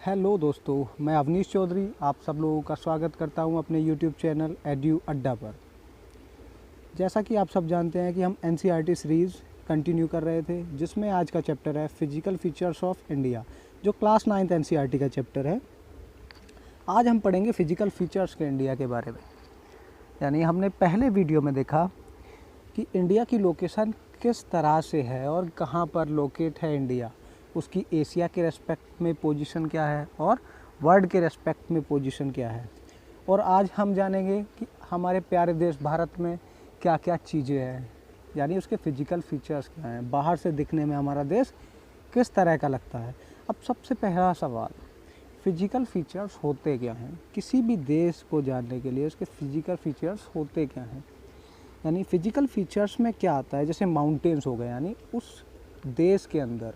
Hello दोस्तों, मैं अवनीश चौधरी आप सब लोगों का स्वागत करता हूं अपने यूट्यूब चैनल एड्यू अड्डा पर। जैसा कि आप सब जानते हैं कि हम एनसीईआरटी सीरीज़ कंटिन्यू कर रहे थे, जिसमें आज का चैप्टर है फिजिकल फीचर्स ऑफ इंडिया, जो क्लास 9th एनसीईआरटी का चैप्टर है। आज हम पढ़ेंगे फिजिकल फीचर्स के इंडिया के बारे में। यानी हमने पहले वीडियो में देखा कि इंडिया की लोकेशन किस तरह से है और कहाँ पर लोकेट है इंडिया, उसकी एशिया के रेस्पेक्ट में पोजीशन क्या है और वर्ल्ड के रेस्पेक्ट में पोजीशन क्या है। और आज हम जानेंगे कि हमारे प्यारे देश भारत में क्या क्या चीज़ें हैं, यानी उसके फिजिकल फीचर्स क्या हैं, बाहर से दिखने में हमारा देश किस तरह का लगता है। अब सबसे पहला सवाल, फिजिकल फीचर्स होते क्या हैं? किसी भी देश को जानने के लिए उसके फिजिकल फीचर्स होते क्या हैं। यानी फिजिकल फीचर्स में क्या आता है, जैसे माउंटेन्स हो गए, यानी उस देश के अंदर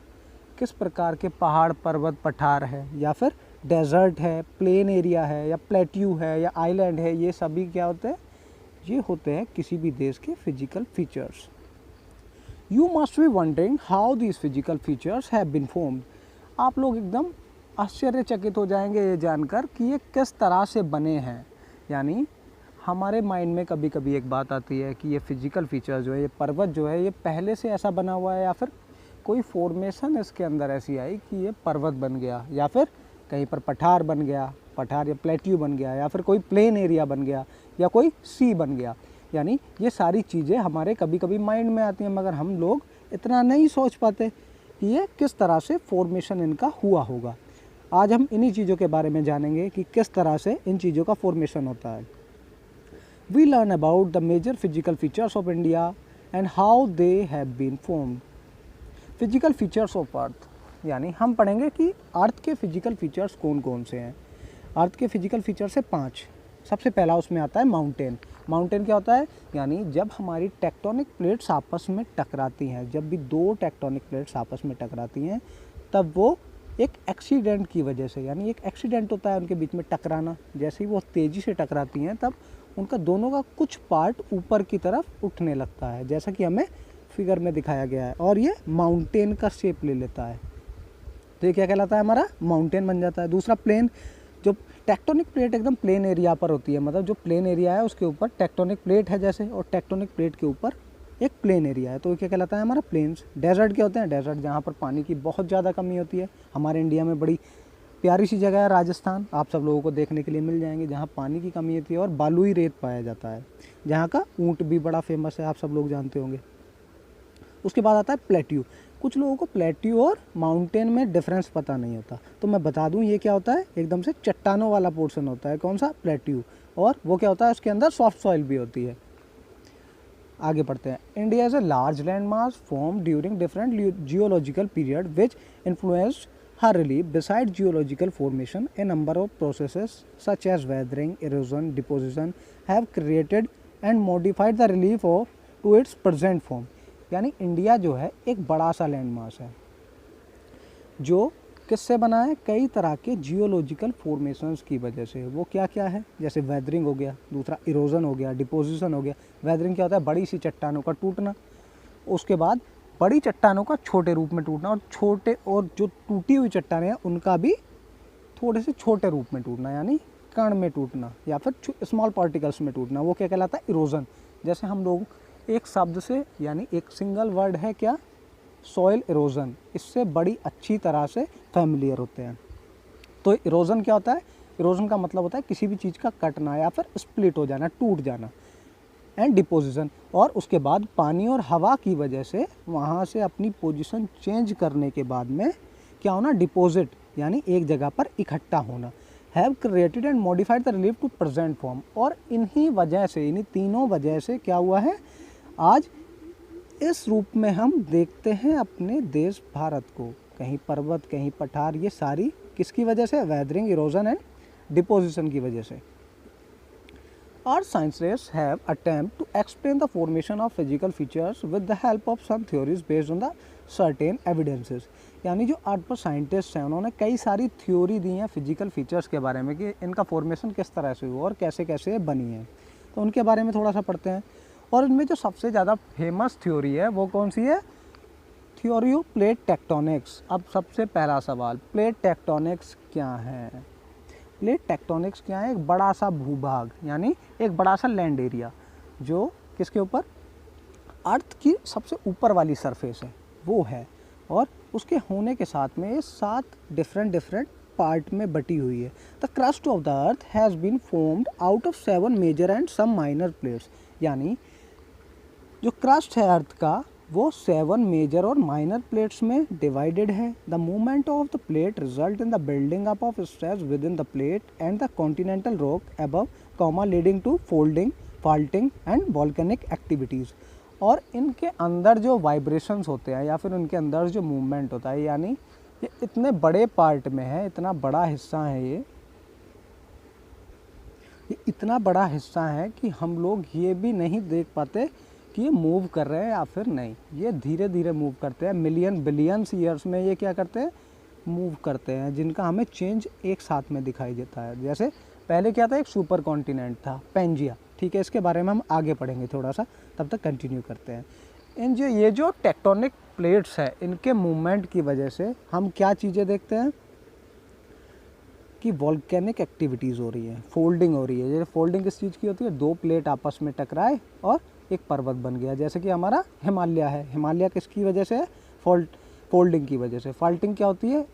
किस प्रकार के पहाड़ पर्वत पठार है, या फिर डेजर्ट है, प्लेन एरिया है, या प्लेट्यू है, या आइलैंड है, ये सभी क्या होते हैं? ये होते हैं किसी भी देश के physical features. You must be wondering how these physical features have been formed. आप लोग एकदम आश्चर्यचकित हो जाएंगे ये जानकर कि ये किस तरह से बने हैं। यानी हमारे माइंड में कभी कभी एक बात आती है कि ये फिजिकल फीचर जो है, ये पर्वत जो है, ये पहले से ऐसा बना हुआ है, या फिर कोई फॉर्मेशन इसके अंदर ऐसी आई कि ये पर्वत बन गया, या फिर कहीं पर पठार बन गया, पठार या प्लेट्यू बन गया, या फिर कोई प्लेन एरिया बन गया, या कोई सी बन गया। यानी ये सारी चीज़ें हमारे कभी कभी माइंड में आती हैं, मगर हम लोग इतना नहीं सोच पाते कि ये किस तरह से फॉर्मेशन इनका हुआ होगा। आज हम इन्हीं चीज़ों के बारे में जानेंगे कि किस तरह से इन चीज़ों का फॉर्मेशन होता है। We learn about the major physical features of India and how they have been formed. Physical features of earth, यानी हम पढ़ेंगे कि अर्थ के फिजिकल फीचर्स कौन कौन से हैं। अर्थ के फिजिकल फीचर्स है 5। सबसे पहला उसमें आता है माउंटेन। माउंटेन क्या होता है? यानी जब हमारी टेक्टोनिक प्लेट्स आपस में टकराती हैं, जब भी दो टेक्टोनिक प्लेट्स आपस में टकराती हैं, तब वो एक एक्सीडेंट की वजह से, यानी एक एक्सीडेंट होता है उनके बीच में टकराना, जैसे ही वो तेज़ी से टकराती हैं तब उनका दोनों का कुछ पार्ट ऊपर की तरफ उठने लगता है, जैसा कि हमें फिगर में दिखाया गया है, और ये माउंटेन का शेप ले लेता है। तो ये क्या कहलाता है? हमारा माउंटेन बन जाता है। दूसरा प्लेन, जो टेक्टोनिक प्लेट एकदम प्लेन एरिया पर होती है, मतलब जो प्लेन एरिया है उसके ऊपर टेक्टोनिक प्लेट है जैसे, और टेक्टोनिक प्लेट के ऊपर एक प्लेन एरिया है, तो ये क्या कहलाता है? हमारा प्लेन्स। डेजर्ट क्या होते हैं? डेजर्ट जहाँ पर पानी की बहुत ज़्यादा कमी होती है। हमारे इंडिया में बड़ी प्यारी सी जगह है राजस्थान, आप सब लोगों को देखने के लिए मिल जाएंगे, जहाँ पानी की कमी होती है और बालुई रेत पाया जाता है, जहाँ का ऊँट भी बड़ा फेमस है, आप सब लोग जानते होंगे। उसके बाद आता है प्लेट्यू। कुछ लोगों को प्लेट्यू और माउंटेन में डिफरेंस पता नहीं होता, तो मैं बता दूं ये क्या होता है। एकदम से चट्टानों वाला पोर्शन होता है, कौन सा? प्लेट्यू। और वो क्या होता है? उसके अंदर सॉफ्ट सॉइल भी होती है। आगे बढ़ते हैं। India is a large land mass form during different geological period which influenced her relief. Besides geological formation, a number of processes such as weathering, erosion, deposition have created and modified the relief of to its present form. यानी India जो है एक बड़ा सा land mass है, जो किससे बना है? कई तरह के जियोलॉजिकल फॉर्मेशंस की वजह से। वो क्या क्या है? जैसे वेदरिंग हो गया, दूसरा इरोजन हो गया, डिपोजिशन हो गया। वेदरिंग क्या होता है? बड़ी सी चट्टानों का टूटना। उसके बाद बड़ी चट्टानों का छोटे रूप में टूटना, और छोटे और जो टूटी हुई चट्टानें हैं उनका भी थोड़े से छोटे रूप में टूटना, यानी कण में टूटना, या फिर स्मॉल पार्टिकल्स में टूटना। वो क्या कहलाता है? इरोजन। जैसे हम लोग एक शब्द से, यानी एक सिंगल वर्ड है क्या? सॉइल इरोजन, इससे बड़ी अच्छी तरह से फैमिलियर होते हैं। तो इरोजन क्या होता है? इरोजन का मतलब होता है किसी भी चीज़ का कटना या फिर स्प्लिट हो जाना, टूट जाना। एंड डिपोजिशन, और उसके बाद पानी और हवा की वजह से वहाँ से अपनी पोजीशन चेंज करने के बाद में क्या होना? डिपॉजिट, यानी एक जगह पर इकट्ठा होना। Have created and modified the relief to present form. और इन्हीं वजह से, इन्हीं तीनों वजह से क्या हुआ है? आज इस रूप में हम देखते हैं अपने देश भारत को। कहीं पर्वत, कहीं पठार, ये सारी किसकी वजह से? वेदरिंग, इरोजन एंड डिपोजिशन की वजह से। Our scientists have attempted to explain the formation of physical features with the help of some theories based on the certain evidences. यानी जो अर्थ पर साइंटिस्ट हैं उन्होंने कई सारी थ्योरी दी हैं फिजिकल फीचर्स के बारे में कि इनका फॉर्मेशन किस तरह से हुआ और कैसे कैसे बनी है, तो उनके बारे में थोड़ा सा पढ़ते हैं। और इनमें जो सबसे ज़्यादा फेमस थ्योरी है वो कौन सी है? Theory of plate tectonics. अब सबसे पहला सवाल, प्लेट टेक्टोनिक्स क्या है? प्लेट टेक्टोनिक्स क्या है? एक बड़ा सा भूभाग, यानी एक बड़ा सा लैंड एरिया जो किसके ऊपर, अर्थ की सबसे ऊपर वाली सरफेस है वो है, और उसके होने के साथ में ये 7 डिफरेंट पार्ट में बटी हुई है। The crust of the earth has been formed out of 7 major and some minor plates. यानी जो क्रस्ट है अर्थ का वो 7 मेजर और माइनर प्लेट्स में डिवाइडेड है। The movement of the plate result in the building up of stress within the plate and the continental rock above comma leading to folding, faulting and volcanic activities. और इनके अंदर जो vibrations होते हैं या फिर उनके अंदर जो मूवमेंट होता है, यानी ये इतने बड़े पार्ट में है, इतना बड़ा हिस्सा है ये इतना बड़ा हिस्सा है कि हम लोग ये भी नहीं देख पाते कि ये मूव कर रहे हैं या फिर नहीं। ये धीरे धीरे मूव करते हैं, मिलियन बिलियंस ईयर्स में ये क्या करते हैं, मूव करते हैं, जिनका हमें चेंज एक साथ में दिखाई देता है। जैसे पहले क्या था, एक सुपर कॉन्टिनेंट था पेंजिया, ठीक है, इसके बारे में हम आगे पढ़ेंगे थोड़ा सा, तब तक कंटिन्यू करते हैं। ये जो टेक्टोनिक प्लेट्स है, इनके मूवमेंट की वजह से हम क्या चीज़ें देखते हैं कि वॉल्केनिक एक्टिविटीज़ हो रही है, फोल्डिंग हो रही है। जैसे फोल्डिंग किस चीज़ की होती है, 2 प्लेट आपस में टकराए और एक पर्वत बन गया, जैसे कि हमारा हिमालय है। हिमालय किसकी वजह से है, फोल्डिंग की वजह से। फाल्टिंग क्या होती है,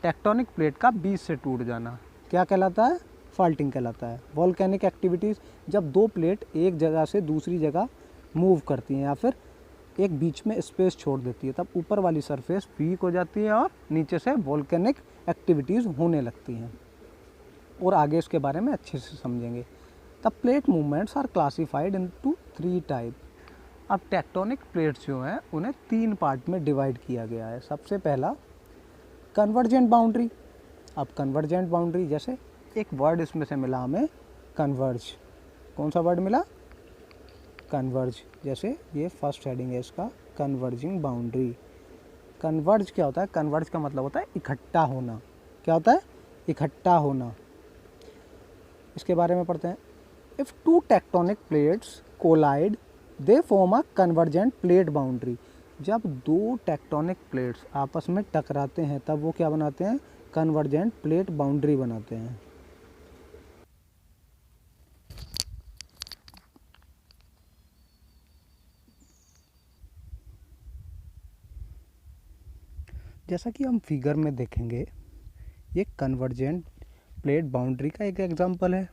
टेक्टोनिक प्लेट का बीच से टूट जाना, क्या कहलाता है, फाल्टिंग कहलाता है। वॉल्केनिक एक्टिविटीज़, जब 2 प्लेट एक जगह से दूसरी जगह मूव करती हैं या फिर एक बीच में स्पेस छोड़ देती है, तब ऊपर वाली सरफेस वीक हो जाती है और नीचे से वॉल्केनिक एक्टिविटीज़ होने लगती हैं। और आगे इसके बारे में अच्छे से समझेंगे। The plate movements are classified into 3 type. अब टेक्टोनिक प्लेट्स जो हैं उन्हें 3 पार्ट में डिवाइड किया गया है। सबसे पहला कन्वर्जेंट बाउंड्री। अब कन्वर्जेंट बाउंड्री, जैसे एक वर्ड इसमें से मिला हमें, कन्वर्ज। कौन सा वर्ड मिला, कन्वर्ज। जैसे ये फर्स्ट हेडिंग है इसका, कन्वर्जिंग बाउंड्री। कन्वर्ज क्या होता है, कन्वर्ज का मतलब होता है इकट्ठा होना। क्या होता है, इकट्ठा होना। इसके बारे में पढ़ते हैं। If 2 tectonic plates collide they form a convergent plate boundary. जब 2 टेक्टोनिक प्लेट्स आपस में टकराते हैं तब वो क्या बनाते हैं, कन्वर्जेंट प्लेट बाउंड्री बनाते हैं। जैसा कि हम फिगर में देखेंगे, ये कन्वर्जेंट प्लेट बाउंड्री का एक एग्जांपल है।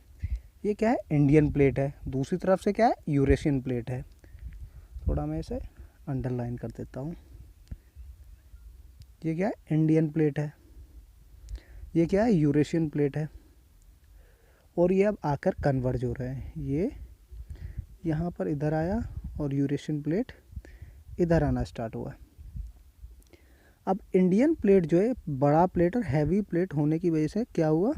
ये क्या है, इंडियन प्लेट है, दूसरी तरफ से क्या है, यूरेशियन प्लेट है। थोड़ा मैं इसे अंडरलाइन कर देता हूँ। ये क्या है, इंडियन प्लेट है, ये क्या है, यूरेशियन प्लेट है, और ये अब आकर कन्वर्ज हो रहे हैं। ये यहाँ पर इधर आया और यूरेशियन प्लेट इधर आना स्टार्ट हुआ। अब इंडियन प्लेट जो है बड़ा प्लेट और हैवी प्लेट होने की वजह से क्या हुआ,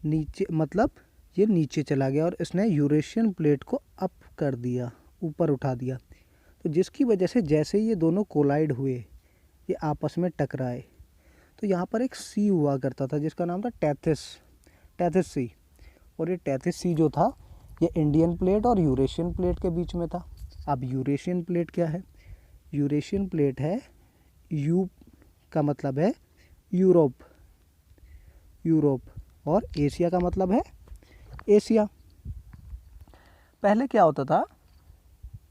नीचे, मतलब ये नीचे चला गया और इसने यूरेशियन प्लेट को अप कर दिया, ऊपर उठा दिया। तो जिसकी वजह से जैसे ये दोनों कोलाइड हुए, ये आपस में टकराए, तो यहाँ पर एक सी हुआ करता था जिसका नाम था टेथिस सी। और ये टेथिस सी जो था ये इंडियन प्लेट और यूरेशियन प्लेट के बीच में था। अब यूरेशियन प्लेट क्या है, यूरेशियन प्लेट है, यू का मतलब है यूरोप, और एशिया का मतलब है एशिया। पहले क्या होता था,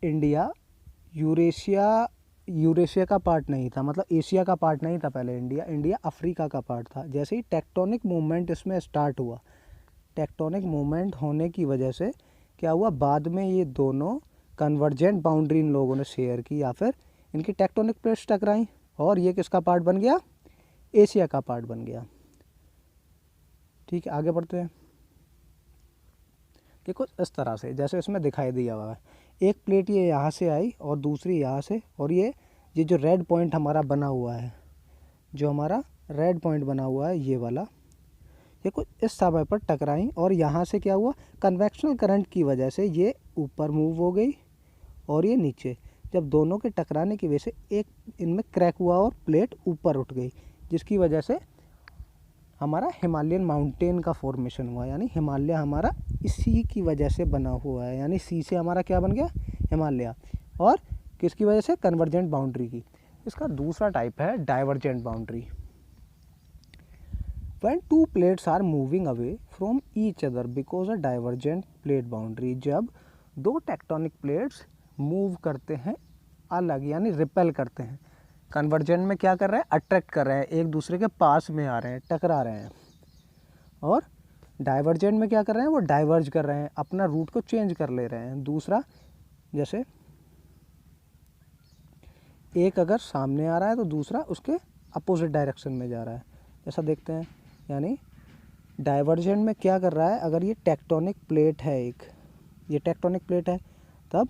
इंडिया यूरेशिया का पार्ट नहीं था, मतलब एशिया का पार्ट नहीं था पहले। इंडिया अफ्रीका का पार्ट था। जैसे ही टेक्टोनिक मूवमेंट इसमें स्टार्ट हुआ, टेक्टोनिक मूवमेंट होने की वजह से क्या हुआ, बाद में ये दोनों कन्वर्जेंट बाउंड्री इन लोगों ने शेयर की या फिर इनकी टेक्टोनिक प्लेट्स टकराई और ये किसका पार्ट बन गया, एशिया का पार्ट बन गया। ठीक है, आगे बढ़ते हैं। ये कुछ इस तरह से जैसे इसमें दिखाई दिया हुआ है, एक प्लेट ये यहाँ से आई और दूसरी यहाँ से, और ये जो रेड पॉइंट हमारा बना हुआ है, जो हमारा रेड पॉइंट बना हुआ है ये वाला, ये कुछ इस समय पर टकराई और यहाँ से क्या हुआ, कन्वेक्शनल करंट की वजह से ये ऊपर मूव हो गई और ये नीचे। जब दोनों के टकराने की वजह से एक इनमें क्रैक हुआ और प्लेट ऊपर उठ गई, जिसकी वजह से हमारा हिमालयन माउंटेन का फॉर्मेशन हुआ। यानी हिमालय हमारा इसी की वजह से बना हुआ है, यानी सी से हमारा क्या बन गया, हिमालय। और किसकी वजह से, कन्वर्जेंट बाउंड्री की। इसका दूसरा टाइप है divergent boundary. When two plates are moving away from each other because a divergent plate boundary, जब दो टेक्टोनिक प्लेट्स मूव करते हैं अलग यानी रिपेल करते हैं। कन्वर्जेंट में क्या कर रहे हैं, अट्रैक्ट कर रहे हैं, एक दूसरे के पास में आ रहे हैं, टकरा रहे हैं। और डाइवर्जेंट में क्या कर रहे हैं, वो डाइवर्ज कर रहे हैं, अपना रूट को चेंज कर ले रहे हैं। दूसरा, जैसे एक अगर सामने आ रहा है तो दूसरा उसके अपोजिट डायरेक्शन में जा रहा है, जैसा देखते हैं। यानी डाइवर्जेंट में क्या कर रहा है, अगर ये टेक्टोनिक प्लेट है, ये टेक्टोनिक प्लेट है, तब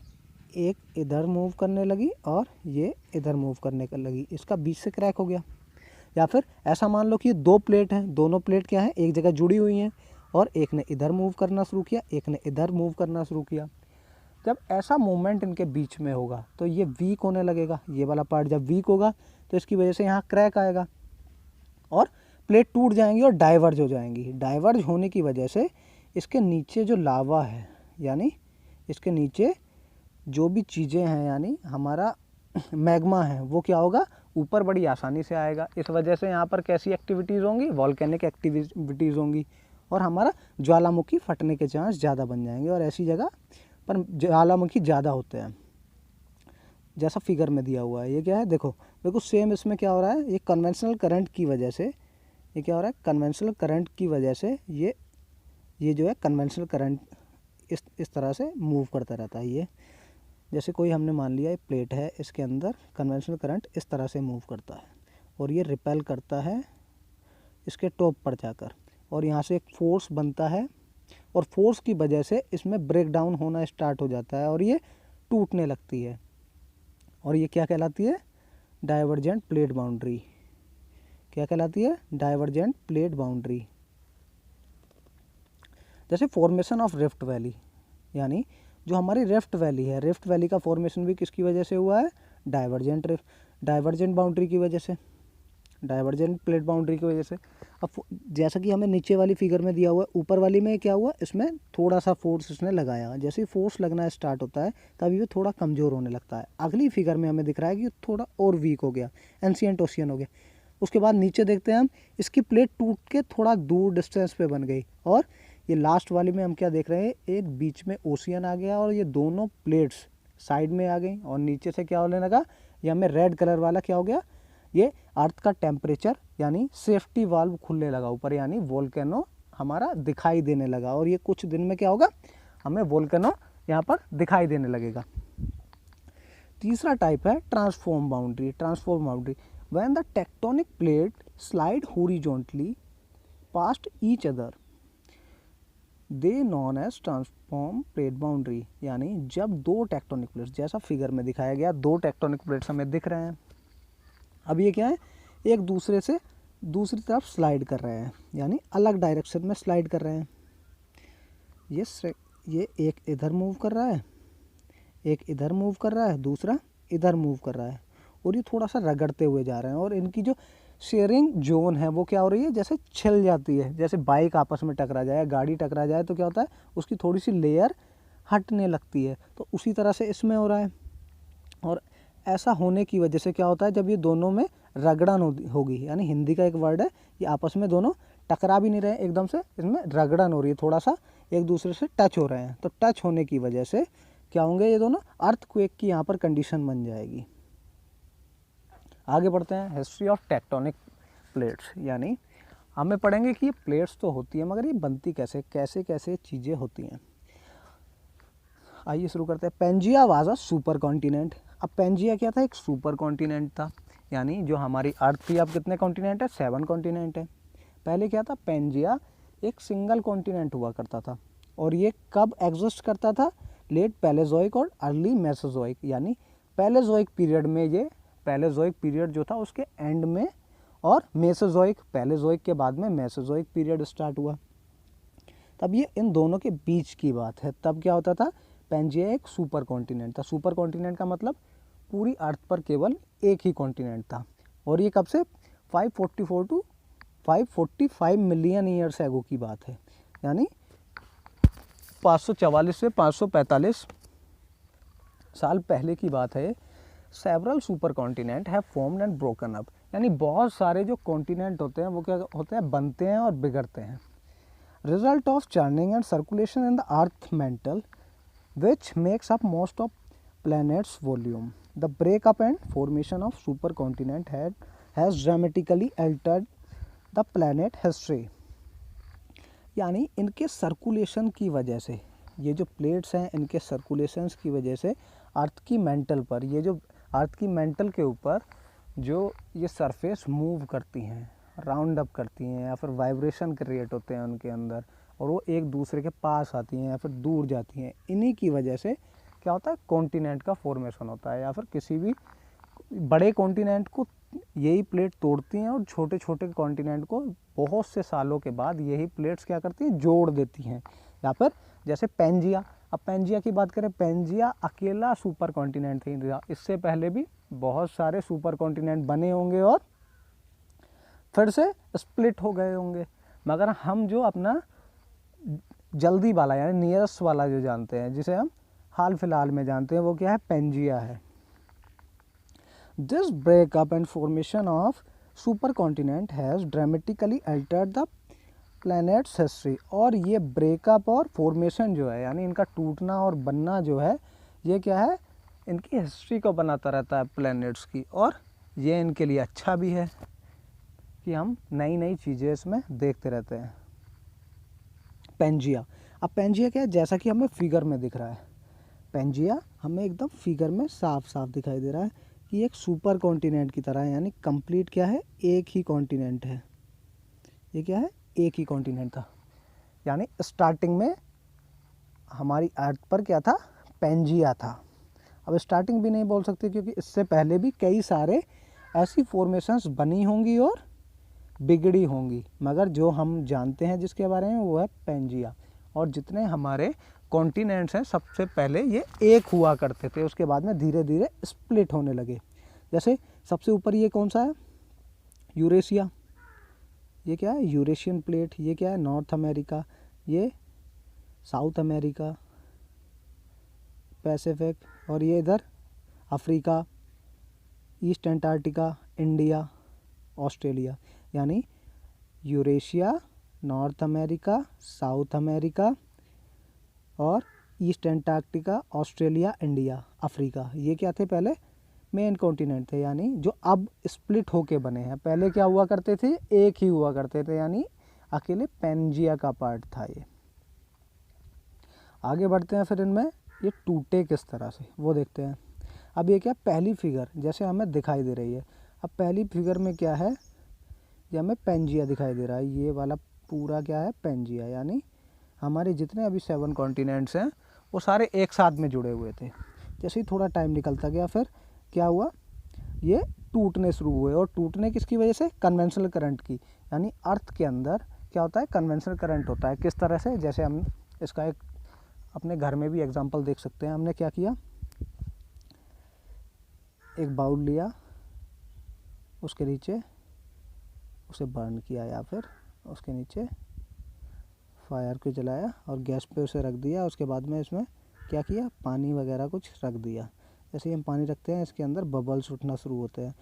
एक इधर मूव करने लगी और ये इधर मूव करने लगी, इसका बीच से क्रैक हो गया। या फिर ऐसा मान लो कि ये दो प्लेट हैं, दोनों प्लेट क्या है, एक जगह जुड़ी हुई हैं और एक ने इधर मूव करना शुरू किया, एक ने इधर मूव करना शुरू किया। जब ऐसा मूवमेंट इनके बीच में होगा तो ये वीक होने लगेगा। ये वाला पार्ट जब वीक होगा तो इसकी वजह से यहाँ क्रैक आएगा और प्लेट टूट जाएंगी और डाइवर्ज हो जाएंगी। डाइवर्ज होने की वजह से इसके नीचे जो लावा है, यानी इसके नीचे जो भी चीज़ें हैं, यानी हमारा मैग्मा है, वो क्या होगा, ऊपर बड़ी आसानी से आएगा। इस वजह से यहाँ पर कैसी एक्टिविटीज़ होंगी, वॉल्केनिक एक्टिविटीज़ होंगी और हमारा ज्वालामुखी फटने के चांस ज़्यादा बन जाएंगे। और ऐसी जगह पर ज्वालामुखी ज़्यादा होते हैं, जैसा फिगर में दिया हुआ है। ये क्या है, देखो बिल्कुल सेम इसमें क्या हो रहा है, ये कन्वेंशनल करंट की वजह से, ये क्या हो रहा है, कन्वेंशनल करंट की वजह से ये जो है कन्वेंशनल करंट इस तरह से मूव करता रहता है। ये जैसे कोई हमने मान लिया एक प्लेट है, इसके अंदर कन्वेंशनल करंट इस तरह से मूव करता है और ये रिपेल करता है इसके टॉप पर जाकर, और यहाँ से एक फोर्स बनता है और फोर्स की वजह से इसमें ब्रेक डाउन होना स्टार्ट हो जाता है और ये टूटने लगती है। और ये क्या कहलाती है, डाइवर्जेंट प्लेट बाउंड्री। क्या कहलाती है, डाइवर्जेंट प्लेट बाउंड्री। जैसे फॉर्मेशन ऑफ रिफ्ट वैली, यानी जो हमारी रिफ्ट वैली है, रिफ्ट वैली का फॉर्मेशन भी किसकी वजह से हुआ है, डाइवर्जेंट बाउंड्री की वजह से, डाइवर्जेंट प्लेट बाउंड्री की वजह से। अब जैसा कि हमें नीचे वाली फिगर में दिया हुआ है, ऊपर वाली में क्या हुआ, इसमें थोड़ा सा फोर्स इसने लगाया, जैसे ही फोर्स लगना स्टार्ट होता है तभी वो थोड़ा कमज़ोर होने लगता है। अगली फिगर में हमें दिख रहा है कि थोड़ा और वीक हो गया, एंशिएंट ओशियन हो गया। उसके बाद नीचे देखते हैं हम, इसकी प्लेट टूट के थोड़ा दूर डिस्टेंस पे बन गई और ये लास्ट वाली में हम क्या देख रहे हैं, एक बीच में ओशियन आ गया और ये दोनों प्लेट्स साइड में आ गई और नीचे से क्या होने लगा, ये हमें रेड कलर वाला क्या हो गया, ये अर्थ का टेम्परेचर यानी सेफ्टी वाल्व खुलने लगा ऊपर, यानी वोल्केनो हमारा दिखाई देने लगा। और ये कुछ दिन में क्या होगा, हमें वोल्केनो यहाँ पर दिखाई देने लगेगा। तीसरा टाइप है transform boundary. Transform boundary, when the tectonic plate slide horizontally past each other they known as transform plate boundary. यानी जब दो टेक्टोनिक प्लेट्स, जैसा फिगर में दिखाया गया, दो टेक्टोनिक प्लेट्स हमें दिख रहे हैं, अब ये क्या है, एक दूसरे से दूसरी तरफ स्लाइड कर रहे हैं, यानी अलग डायरेक्शन में स्लाइड कर रहे हैं। ये एक इधर मूव कर रहा है, एक इधर मूव कर रहा है, दूसरा इधर मूव कर रहा है और ये थोड़ा सा रगड़ते हुए जा रहे हैं। और इनकी जो शेयरिंग जोन है वो क्या हो रही है, जैसे छिल जाती है, जैसे बाइक आपस में टकरा जाए, गाड़ी टकरा जाए तो क्या होता है, उसकी थोड़ी सी लेयर हटने लगती है, तो उसी तरह से इसमें हो रहा है। और ऐसा होने की वजह से क्या होता है, जब ये दोनों में रगड़न होगी, यानी हिंदी का एक वर्ड है, ये आपस में दोनों टकरा भी नहीं रहे एकदम से, इसमें रगड़न हो रही है, थोड़ा सा एक दूसरे से टच हो रहे हैं, तो टच होने की वजह से क्या होंगे, ये दोनों अर्थक्वेक की यहाँ पर कंडीशन बन जाएगी। आगे बढ़ते हैं, हिस्ट्री ऑफ टेक्टोनिक प्लेट्स, यानी हमें पढ़ेंगे कि ये प्लेट्स तो होती है मगर ये बनती कैसे, कैसे कैसे चीज़ें होती हैं। आइए शुरू करते हैं। Pangaea was a super continent. अब पेंजिया क्या था, एक सुपर कॉन्टिनेंट था, यानी जो हमारी अर्थ थी, अब कितने कॉन्टिनेंट है, 7 कॉन्टिनेंट है। पहले क्या था, पेंजिया एक सिंगल कॉन्टिनेंट हुआ करता था और ये कब एग्जिस्ट करता था, लेट पैलेजोइक और अर्ली मेसोजोइक, यानी पैलेजोइक पीरियड में, ये पैलेजोइक पीरियड जो था उसके एंड में, और मेसोजोइक, पैलेजोइक के बाद में मेसोजोइक पीरियड स्टार्ट हुआ। तब ये इन दोनों के बीच की बात है। तब क्या होता था, पेंजिया एक सुपर कॉन्टिनेंट था। सुपर कॉन्टिनेंट का मतलब पूरी अर्थ पर केवल एक ही कॉन्टिनेंट था। और ये कब से, 544 टू 545 मिलियन ईयर्स एगो की बात है, यानी 544 से 545 साल पहले की बात है। Several super continent have formed and broken up, यानी बहुत सारे जो कॉन्टिनेंट होते हैं वो क्या होते हैं, बनते हैं और बिगड़ते हैं। Result of churning and circulation in the earth mental which makes up most of planets volume. The breakup and formation of supercontinent has dramatically altered the planet history. यानी इनके सर्कुलेशन की वजह से, ये जो प्लेट्स हैं इनके सर्कुलेशंस की वजह से अर्थ की मेंटल पर, ये जो अर्थ की मेंटल के ऊपर जो ये सरफेस मूव करती हैं, राउंड अप करती हैं, या फिर वाइब्रेशन क्रिएट होते हैं उनके अंदर, और वो एक दूसरे के पास आती हैं या फिर दूर जाती हैं, इन्हीं की वजह से क्या होता है, कॉन्टिनेंट का फॉर्मेशन होता है। या फिर किसी भी बड़े कॉन्टिनेंट को यही प्लेट तोड़ती हैं और छोटे छोटे कॉन्टिनेंट को बहुत से सालों के बाद यही प्लेट्स क्या करती हैं, जोड़ देती हैं। या फिर जैसे पेंजिया, अब पेंजिया की बात करें, पेंजिया अकेला सुपर कॉन्टिनेंट था, इससे पहले भी बहुत सारे सुपर कॉन्टिनेंट बने होंगे और फिर से स्प्लिट हो गए होंगे, मगर हम जो अपना जल्दी वाला यानी नियरेस्ट वाला जो जानते हैं, जिसे हम हाल फिलहाल में जानते हैं, वो क्या है, पेंजिया है। This breakup and formation of super continent has dramatically Altered the planets history, और ये ब्रेकअप और फॉर्मेशन जो है, यानी इनका टूटना और बनना जो है, ये क्या है, इनकी हिस्ट्री को बनाता रहता है प्लैनेट्स की, और ये इनके लिए अच्छा भी है कि हम नई नई चीज़ें इसमें देखते रहते हैं। पेंजिया, अब पेंजिया क्या है, जैसा कि हमें फिगर में दिख रहा है, पेंजिया हमें एकदम फिगर में साफ साफ दिखाई दे रहा है कि एक सुपर कॉन्टिनेंट की तरह है, यानी कंप्लीट क्या है, एक ही कॉन्टिनेंट है। ये क्या है, एक ही कॉन्टिनेंट था, यानी स्टार्टिंग में हमारी अर्थ पर क्या था, पेंजिया था। अब स्टार्टिंग भी नहीं बोल सकते क्योंकि इससे पहले भी कई सारे ऐसी फॉर्मेशंस बनी होंगी और बिगड़ी होंगी, मगर जो हम जानते हैं जिसके बारे में वो है पेंजिया। और जितने हमारे कॉन्टिनेंट्स हैं सबसे पहले ये एक हुआ करते थे, उसके बाद में धीरे धीरे स्प्लिट होने लगे। जैसे सबसे ऊपर ये कौन सा है, यूरेशिया, ये क्या है, यूरेशियन प्लेट, ये क्या है, नॉर्थ अमेरिका, ये साउथ अमेरिका, पैसिफिक, और ये इधर Africa, East Antarctica, India, Australia. यानी Eurasia, North America, South America और East Antarctica, Australia, India, Africa, ये क्या थे, पहले मेन कॉन्टिनेंट थे, यानी जो अब स्प्लिट होके बने हैं। पहले क्या हुआ करते थे, एक ही हुआ करते थे, यानी अकेले पेंजिया का पार्ट था ये। आगे बढ़ते हैं, फिर इनमें ये टूटे किस तरह से वो देखते हैं। अब ये क्या, पहली फिगर जैसे हमें दिखाई दे रही है, अब पहली फिगर में क्या है, ये हमें पेंजिया दिखाई दे रहा है, ये वाला पूरा क्या है, पेंजिया, यानी हमारे जितने अभी 7 कॉन्टिनेंट्स हैं वो सारे एक साथ में जुड़े हुए थे। जैसे ही थोड़ा टाइम निकलता गया, फिर क्या हुआ, ये टूटने शुरू हुए, और टूटने किसकी वजह से, कन्वेंशनल करंट की, यानी अर्थ के अंदर क्या होता है, कन्वेंशनल करंट होता है। किस तरह से, जैसे हम इसका एक अपने घर में भी एग्जांपल देख सकते हैं। हमने क्या किया, एक बाउल लिया, उसके नीचे उसे बर्न किया, या फिर उसके नीचे फायर को जलाया और गैस पे उसे रख दिया, उसके बाद में इसमें क्या किया, पानी वगैरह कुछ रख दिया। जैसे ही हम पानी रखते हैं, इसके अंदर बबल्स उठना शुरू होते हैं,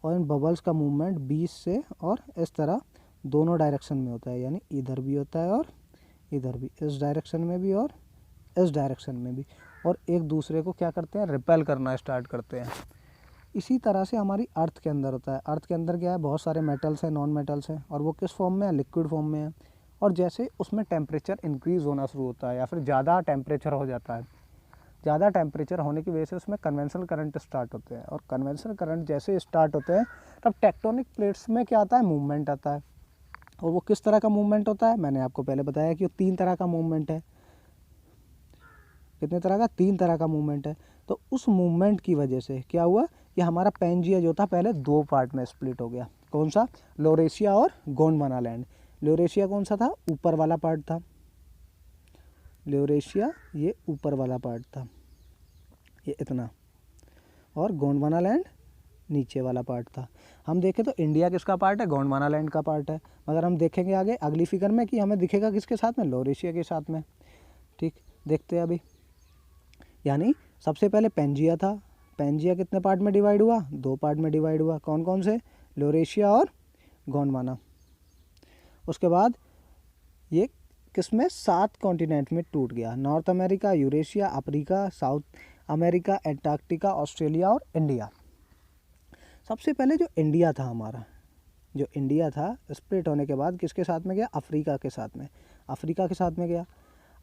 और इन बबल्स का मूवमेंट 20 से और इस तरह दोनों डायरेक्शन में होता है, यानी इधर भी होता है और इधर भी, इस डायरेक्शन में भी और इस डायरेक्शन में भी, और एक दूसरे को क्या करते हैं, रिपेल करना स्टार्ट करते हैं। इसी तरह से हमारी अर्थ के अंदर होता है। अर्थ के अंदर क्या है, बहुत सारे मेटल्स हैं, नॉन मेटल्स हैं, और वो किस फॉर्म में है, लिक्विड फॉर्म में है। और जैसे उसमें टेम्परेचर इंक्रीज़ होना शुरू होता है, या फिर ज़्यादा टेम्परेचर हो जाता है, ज़्यादा टेम्परेचर होने की वजह से उसमें कन्वेंशनल करंट स्टार्ट होते हैं, और कन्वेंशनल करंट जैसे स्टार्ट होते हैं तब टेक्टोनिक प्लेट्स में क्या आता है, मूवमेंट आता है। और वो किस तरह का मूवमेंट होता है, मैंने आपको पहले बताया कि वो 3 तरह का मूवमेंट है। कितने तरह का, 3 तरह का मूवमेंट है। तो उस मूवमेंट की वजह से क्या हुआ कि हमारा पेंजिया जो था पहले 2 पार्ट में स्प्लिट हो गया। कौन सा, लॉरेशिया और गोंडवाना लैंड। लॉरेशिया कौन सा था, ऊपर वाला पार्ट था, लॉरेशिया ये ऊपर वाला पार्ट था, ये इतना, और गोंडवाना लैंड नीचे वाला पार्ट था। हम देखें तो इंडिया किसका पार्ट है, गोंडवाना लैंड का पार्ट है, मगर हम देखेंगे आगे अगली फिगर में कि हमें दिखेगा किसके साथ में, लॉरेशिया के साथ में। ठीक, देखते हैं अभी। यानी सबसे पहले पेंजिया था, पैंजिया कितने पार्ट में डिवाइड हुआ? 2 पार्ट में डिवाइड हुआ। कौन कौन से? लॉरेशिया और गोंडवाना। उसके बाद ये किसमें? 7 कॉन्टिनेंट में टूट गया। North America, Eurasia, Africa, south America, Antarctica, Australia और इंडिया। सबसे पहले जो इंडिया था हमारा, जो इंडिया था स्प्लिट होने के बाद किसके साथ में गया? अफ्रीका के साथ में। अफ्रीका के साथ में गया।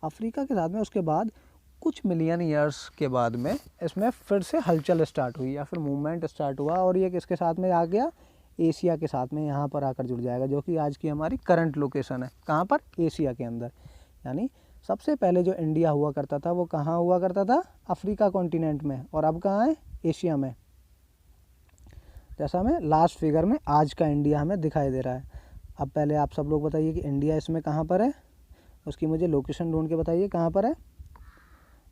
अफ्रीका के साथ में उसके बाद कुछ मिलियन ईयर्स के बाद में इसमें फिर से हलचल स्टार्ट हुई या फिर मूवमेंट स्टार्ट हुआ और ये किसके साथ में आ गया? एशिया के साथ में यहाँ पर आकर जुड़ जाएगा, जो कि आज की हमारी करंट लोकेशन है। कहाँ पर? एशिया के अंदर। यानी सबसे पहले जो इंडिया हुआ करता था वो कहाँ हुआ करता था? अफ्रीका कॉन्टिनेंट में। और अब कहाँ है? एशिया में। जैसा हमें लास्ट फिगर में आज का इंडिया हमें दिखाई दे रहा है। अब पहले आप सब लोग बताइए कि इंडिया इसमें कहाँ पर है, उसकी मुझे लोकेशन ढूंढ के बताइए कहाँ पर है।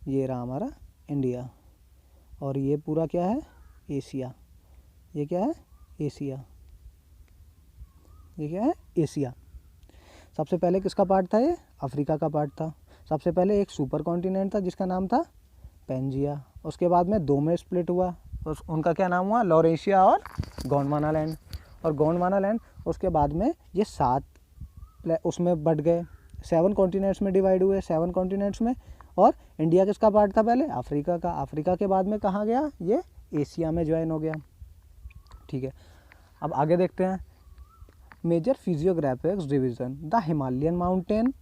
ये रहा हमारा इंडिया और ये पूरा क्या है? एशिया। ये क्या है? एशिया। ये क्या है? एशिया। सबसे पहले किसका पार्ट था? ये अफ्रीका का पार्ट था। सबसे पहले एक सुपर कॉन्टिनेंट था जिसका नाम था पैंजिया। उसके बाद में 2 में स्प्लिट हुआ। उनका क्या नाम हुआ? लॉरेशिया और गोंडवाना लैंड। और गोंडवाना लैंड उसके बाद में ये 7 उसमें बढ़ गए, 7 कॉन्टिनेंट्स में डिवाइड हुए, 7 कॉन्टिनेंट्स में। और इंडिया किसका पार्ट था पहले? अफ्रीका का। अफ्रीका के बाद में कहाँ गया? ये एशिया में ज्वाइन हो गया। ठीक है, अब आगे देखते हैं। Major physiographics division: the Himalayan mountain,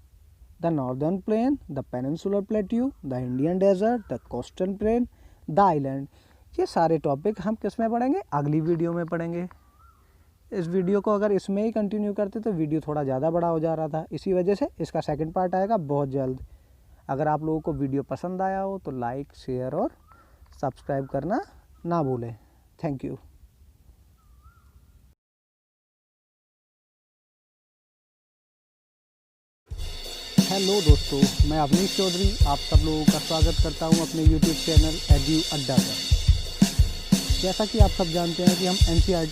the northern plain, the peninsular plateau, the Indian desert, the coastal plain, the island. ये सारे टॉपिक हम किस में पढ़ेंगे? अगली वीडियो में पढ़ेंगे। इस वीडियो को अगर इसमें ही कंटिन्यू करते तो वीडियो थोड़ा ज़्यादा बड़ा हो जा रहा था, इसी वजह से इसका सेकंड पार्ट आएगा बहुत जल्द। अगर आप लोगों को वीडियो पसंद आया हो तो लाइक, शेयर और सब्सक्राइब करना ना भूलें। Thank you. हेलो दोस्तों, मैं अवनीश चौधरी आप सब लोगों का स्वागत करता हूं अपने यूट्यूब चैनल एड्यू अड्डा पर। जैसा कि आप सब जानते हैं कि हम एनसीईआरटी